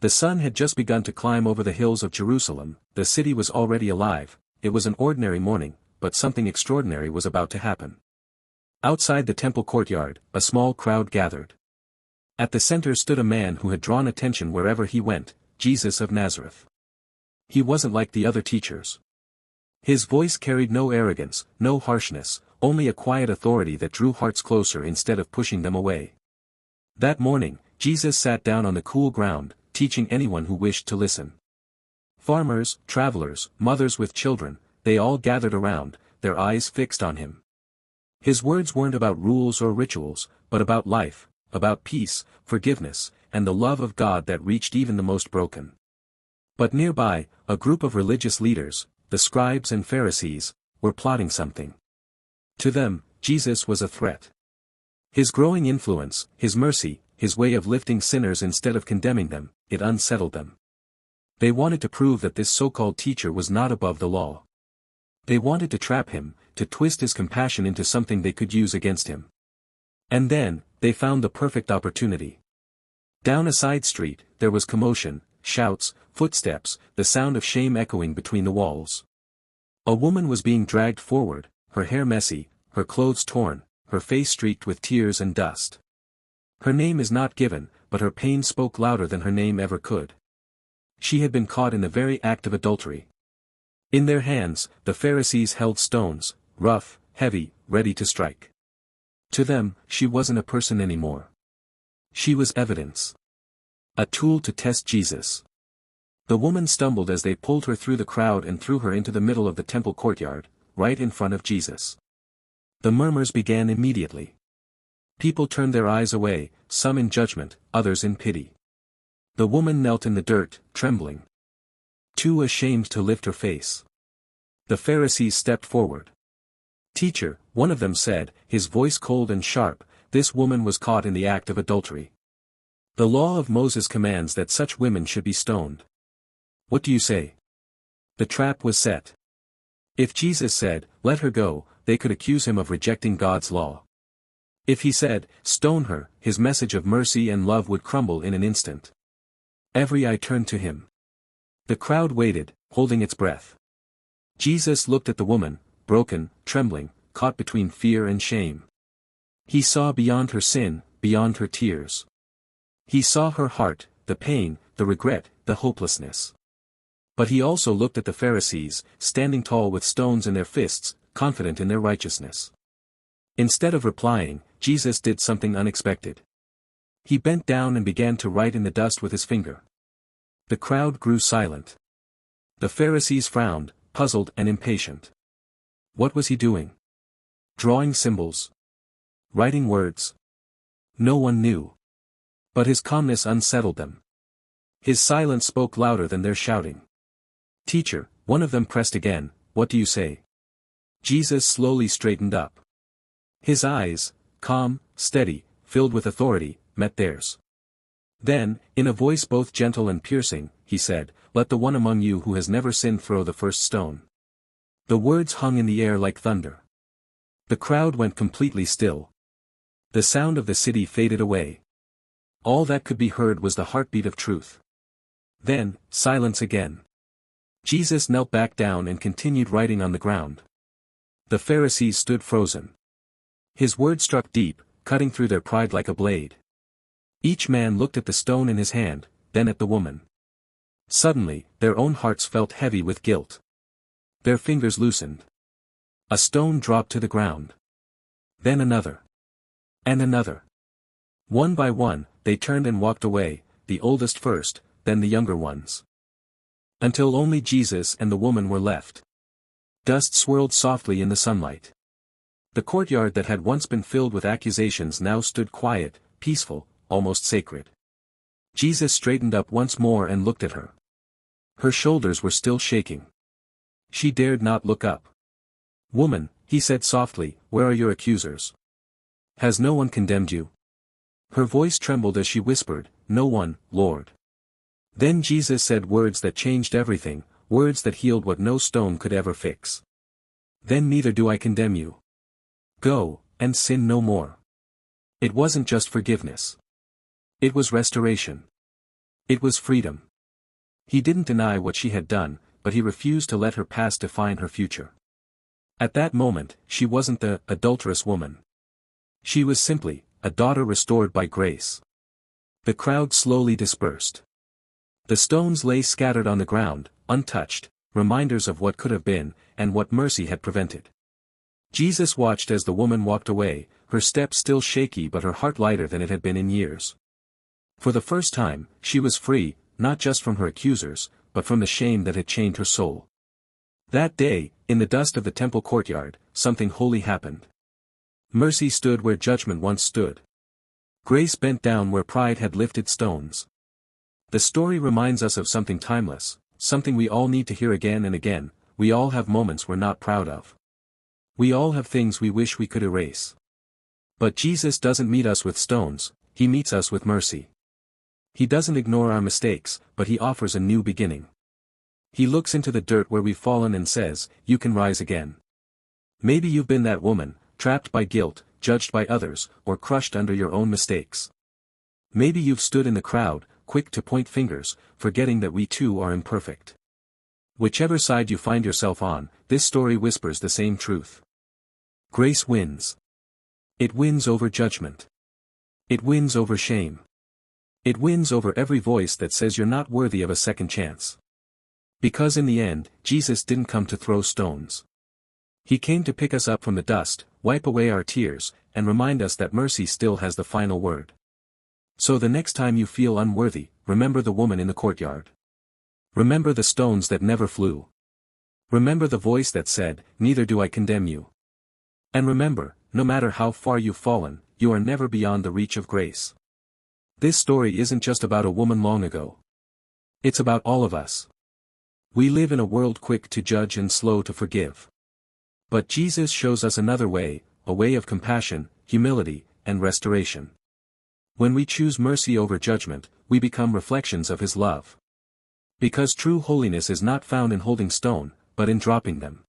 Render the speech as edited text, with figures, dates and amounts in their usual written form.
The sun had just begun to climb over the hills of Jerusalem, the city was already alive. It was an ordinary morning, but something extraordinary was about to happen. Outside the temple courtyard, a small crowd gathered. At the center stood a man who had drawn attention wherever he went, Jesus of Nazareth. He wasn't like the other teachers. His voice carried no arrogance, no harshness, only a quiet authority that drew hearts closer instead of pushing them away. That morning, Jesus sat down on the cool ground, teaching anyone who wished to listen. Farmers, travelers, mothers with children, they all gathered around, their eyes fixed on him. His words weren't about rules or rituals, but about life, about peace, forgiveness, and the love of God that reached even the most broken. But nearby, a group of religious leaders, the scribes and Pharisees, were plotting something. To them, Jesus was a threat. His growing influence, his mercy, his way of lifting sinners instead of condemning them, it unsettled them. They wanted to prove that this so-called teacher was not above the law. They wanted to trap him, to twist his compassion into something they could use against him. And then, they found the perfect opportunity. Down a side street, there was commotion, shouts, footsteps, the sound of shame echoing between the walls. A woman was being dragged forward, her hair messy, her clothes torn, her face streaked with tears and dust. Her name is not given, but her pain spoke louder than her name ever could. She had been caught in the very act of adultery. In their hands, the Pharisees held stones, rough, heavy, ready to strike. To them, she wasn't a person anymore. She was evidence. A tool to test Jesus. The woman stumbled as they pulled her through the crowd and threw her into the middle of the temple courtyard, right in front of Jesus. The murmurs began immediately. People turned their eyes away, some in judgment, others in pity. The woman knelt in the dirt, trembling. Too ashamed to lift her face. The Pharisees stepped forward. "Teacher," one of them said, his voice cold and sharp, "this woman was caught in the act of adultery. The law of Moses commands that such women should be stoned. What do you say?" The trap was set. If Jesus said, "Let her go," they could accuse him of rejecting God's law. If he said, "Stone her," his message of mercy and love would crumble in an instant. Every eye turned to him. The crowd waited, holding its breath. Jesus looked at the woman, broken, trembling, caught between fear and shame. He saw beyond her sin, beyond her tears. He saw her heart, the pain, the regret, the hopelessness. But he also looked at the Pharisees, standing tall with stones in their fists, confident in their righteousness. Instead of replying, Jesus did something unexpected. He bent down and began to write in the dust with his finger. The crowd grew silent. The Pharisees frowned, puzzled and impatient. What was he doing? Drawing symbols? Writing words? No one knew. But his calmness unsettled them. His silence spoke louder than their shouting. "Teacher," one of them pressed again, "what do you say?" Jesus slowly straightened up. His eyes, calm, steady, filled with authority, met theirs. Then, in a voice both gentle and piercing, he said, "Let the one among you who has never sinned throw the first stone." The words hung in the air like thunder. The crowd went completely still. The sound of the city faded away. All that could be heard was the heartbeat of truth. Then, silence again. Jesus knelt back down and continued writing on the ground. The Pharisees stood frozen. His words struck deep, cutting through their pride like a blade. Each man looked at the stone in his hand, then at the woman. Suddenly, their own hearts felt heavy with guilt. Their fingers loosened. A stone dropped to the ground. Then another. And another. One by one, they turned and walked away, the oldest first, then the younger ones. Until only Jesus and the woman were left. Dust swirled softly in the sunlight. The courtyard that had once been filled with accusations now stood quiet, peaceful, almost sacred. Jesus straightened up once more and looked at her. Her shoulders were still shaking. She dared not look up. "Woman," he said softly, "where are your accusers? Has no one condemned you?" Her voice trembled as she whispered, "No one, Lord." Then Jesus said words that changed everything, words that healed what no stone could ever fix. "Then neither do I condemn you. Go, and sin no more." It wasn't just forgiveness. It was restoration. It was freedom. He didn't deny what she had done, but he refused to let her past define her future. At that moment, she wasn't the adulterous woman. She was simply a daughter restored by grace. The crowd slowly dispersed. The stones lay scattered on the ground, untouched, reminders of what could have been, and what mercy had prevented. Jesus watched as the woman walked away, her step still shaky but her heart lighter than it had been in years. For the first time, she was free, not just from her accusers, but from the shame that had chained her soul. That day, in the dust of the temple courtyard, something holy happened. Mercy stood where judgment once stood. Grace bent down where pride had lifted stones. The story reminds us of something timeless, something we all need to hear again and again. We all have moments we're not proud of. We all have things we wish we could erase. But Jesus doesn't meet us with stones, he meets us with mercy. He doesn't ignore our mistakes, but he offers a new beginning. He looks into the dirt where we've fallen and says, "You can rise again." Maybe you've been that woman, trapped by guilt, judged by others, or crushed under your own mistakes. Maybe you've stood in the crowd, quick to point fingers, forgetting that we too are imperfect. Whichever side you find yourself on, this story whispers the same truth. Grace wins. It wins over judgment. It wins over shame. It wins over every voice that says you're not worthy of a second chance. Because in the end, Jesus didn't come to throw stones. He came to pick us up from the dust, wipe away our tears, and remind us that mercy still has the final word. So the next time you feel unworthy, remember the woman in the courtyard. Remember the stones that never flew. Remember the voice that said, "Neither do I condemn you." And remember, no matter how far you've fallen, you are never beyond the reach of grace. This story isn't just about a woman long ago. It's about all of us. We live in a world quick to judge and slow to forgive. But Jesus shows us another way, a way of compassion, humility, and restoration. When we choose mercy over judgment, we become reflections of his love. Because true holiness is not found in holding stone, but in dropping them.